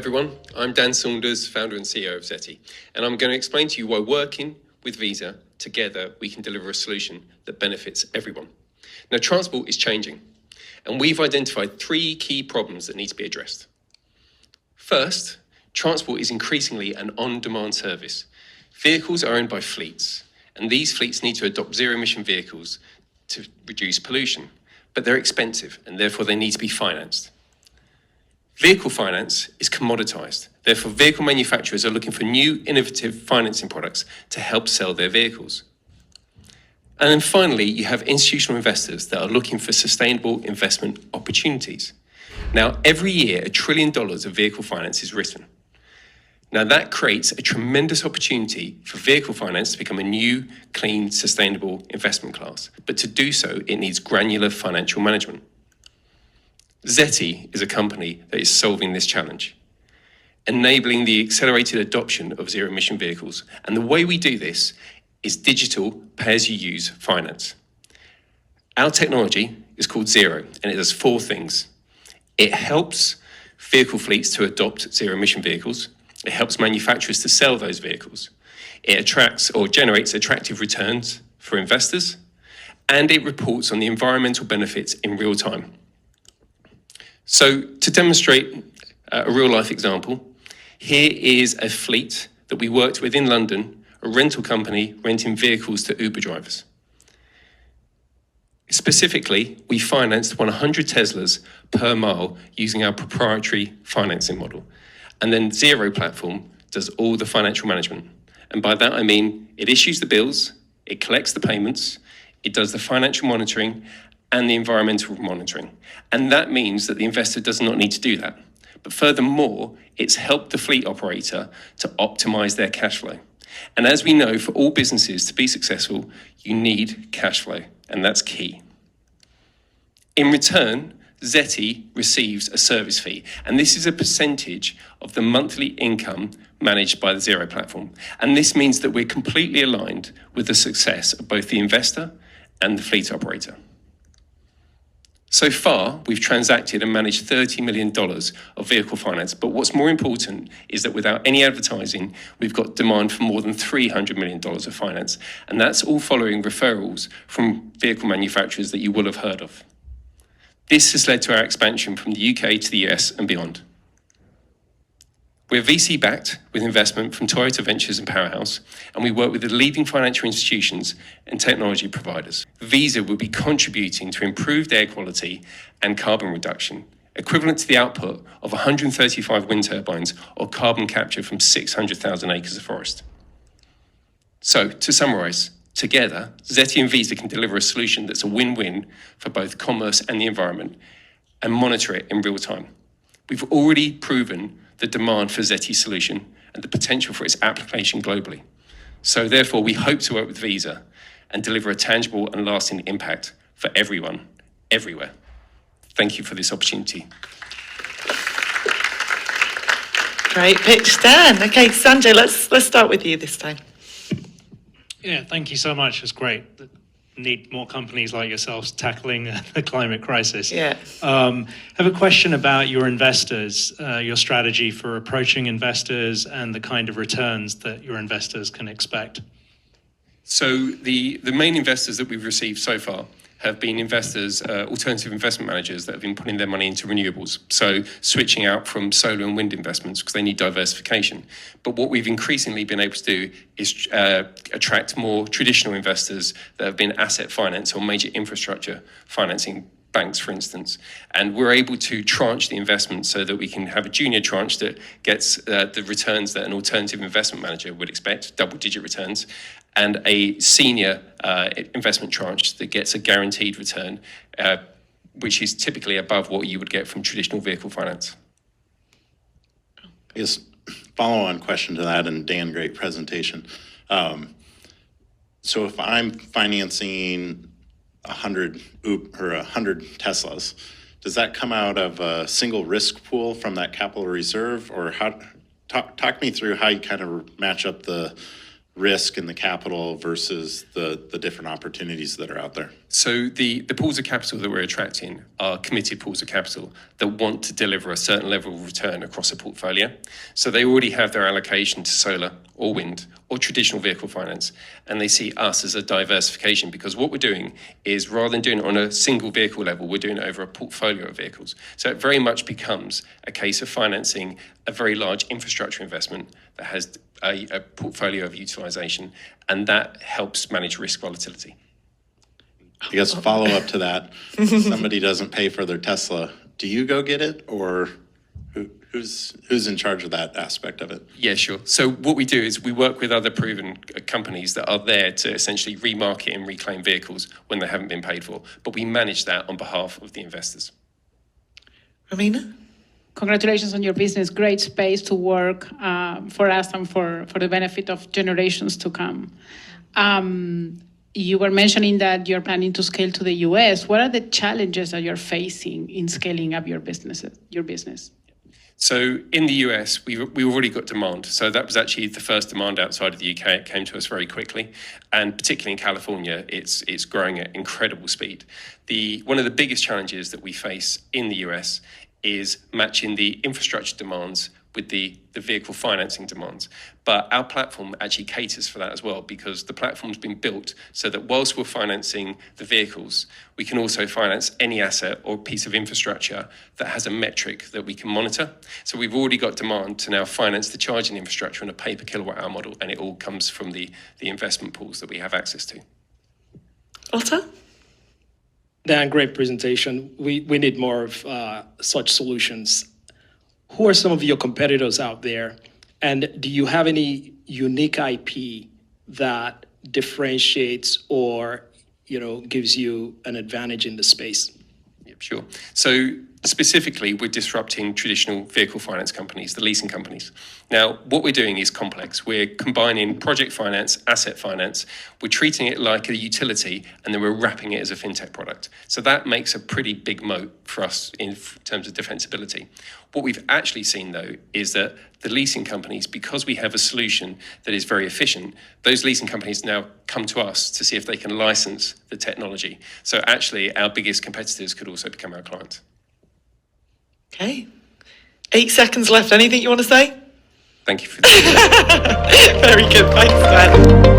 everyone. I'm Dan Saunders, founder and CEO of Zeti, and I'm going to explain to you why working with Visa, together we can deliver a solution that benefits everyone. Now, transport is changing, and we've identified 3 key problems that need to be addressed. First, transport is increasingly an on-demand service. Vehicles are owned by fleets, and these fleets need to adopt zero-emission vehicles to reduce pollution, but they're expensive, and therefore they need to be financed. Vehicle finance is commoditized. Therefore, vehicle manufacturers are looking for new, innovative financing products to help sell their vehicles. And then finally, you have institutional investors that are looking for sustainable investment opportunities. Now, every year, $1 trillion of vehicle finance is written. Now, that creates a tremendous opportunity for vehicle finance to become a new, clean, sustainable investment class. But to do so, it needs granular financial management. Zeti is a company that is solving this challenge, enabling the accelerated adoption of zero-emission vehicles. And the way we do this is digital pay-as-you-use finance. Our technology is called Zero, and it does 4 things. It helps vehicle fleets to adopt zero-emission vehicles. It helps manufacturers to sell those vehicles. It attracts or generates attractive returns for investors, and it reports on the environmental benefits in real time. So to demonstrate a real-life example, here is a fleet that we worked with in London, a rental company renting vehicles to Uber drivers. Specifically, we financed 100 Teslas per mile using our proprietary financing model. And then Zero platform does all the financial management. And by that, I mean it issues the bills, it collects the payments, it does the financial monitoring, and the environmental monitoring. And that means that the investor does not need to do that. But furthermore, it's helped the fleet operator to optimize their cash flow. And as we know, for all businesses to be successful, you need cash flow, and that's key. In return, Zeti receives a service fee, and this is a percentage of the monthly income managed by the Zero platform. And this means that we're completely aligned with the success of both the investor and the fleet operator. So far, we've transacted and managed $30 million of vehicle finance, but what's more important is that without any advertising, we've got demand for more than $300 million of finance, and that's all following referrals from vehicle manufacturers that you will have heard of. This has led to our expansion from the UK to the US and beyond. We're VC-backed with investment from Toyota Ventures and Powerhouse, and we work with the leading financial institutions and technology providers. Visa will be contributing to improved air quality and carbon reduction, equivalent to the output of 135 wind turbines or carbon capture from 600,000 acres of forest. So, to summarize, together, Zeti and Visa can deliver a solution that's a win-win for both commerce and the environment, and monitor it in real time. We've already proven the demand for Zeti's solution and the potential for its application globally. So therefore, we hope to work with Visa and deliver a tangible and lasting impact for everyone, everywhere. Thank you for this opportunity. Great pitch, Dan. Okay, Sanjay, let's start with you this time. Yeah, thank you so much. It's great. Need more companies like yourselves tackling the climate crisis. Yeah. I have a question about your investors, your strategy for approaching investors and the kind of returns that your investors can expect. So the main investors that we've received so far have been investors, alternative investment managers that have been putting their money into renewables. So switching out from solar and wind investments because they need diversification. But what we've increasingly been able to do is attract more traditional investors that have been asset finance or major infrastructure financing banks, for instance. And we're able to tranche the investment so that we can have a junior tranche that gets the returns that an alternative investment manager would expect, double-digit returns, and a senior investment tranche that gets a guaranteed return, which is typically above what you would get from traditional vehicle finance. Yes, follow-on question to that, and Dan, great presentation. So if I'm financing 100 Teslas, does that come out of a single risk pool from that capital reserve, or how? Talk me through how you kind of match up the risk and the capital versus the different opportunities that are out there? So the pools of capital that we're attracting are committed pools of capital that want to deliver a certain level of return across a portfolio. So they already have their allocation to solar or wind or traditional vehicle finance, and they see us as a diversification, because what we're doing is, rather than doing it on a single vehicle level, we're doing it over a portfolio of vehicles. So it very much becomes a case of financing a very large infrastructure investment that has a portfolio of utilization, and that helps manage risk volatility. I guess follow up to that, somebody doesn't pay for their Tesla, do you go get it, or who's in charge of that aspect of it? Yeah, sure. So what we do is we work with other proven companies that are there to essentially remarket and reclaim vehicles when they haven't been paid for, but we manage that on behalf of the investors. Romina? Congratulations on your business. Great space to work for us and for the benefit of generations to come. You were mentioning that you're planning to scale to the US. What are the challenges that you're facing in scaling up your business? So in the US, we already got demand. So that was actually the first demand outside of the UK. It came to us very quickly. And particularly in California, it's growing at incredible speed. One of the biggest challenges that we face in the US is matching the infrastructure demands with the vehicle financing demands. But our platform actually caters for that as well, because the platform's been built so that whilst we're financing the vehicles, we can also finance any asset or piece of infrastructure that has a metric that we can monitor. So we've already got demand to now finance the charging infrastructure in a pay per kilowatt hour model, and it all comes from the investment pools that we have access to. Otter? Dan, great presentation. We need more of such solutions. Who are some of your competitors out there? And do you have any unique IP that differentiates or, gives you an advantage in the space? Yep, sure. So specifically, we're disrupting traditional vehicle finance companies, the leasing companies. Now, what we're doing is complex. We're combining project finance, asset finance. We're treating it like a utility, and then we're wrapping it as a fintech product. So that makes a pretty big moat for us in terms of defensibility. What we've actually seen, though, is that the leasing companies, because we have a solution that is very efficient, those leasing companies now come to us to see if they can license the technology. So actually, our biggest competitors could also become our clients. Okay. 8 seconds left. Anything you want to say? Thank you for that. Very good. Thanks, Dan.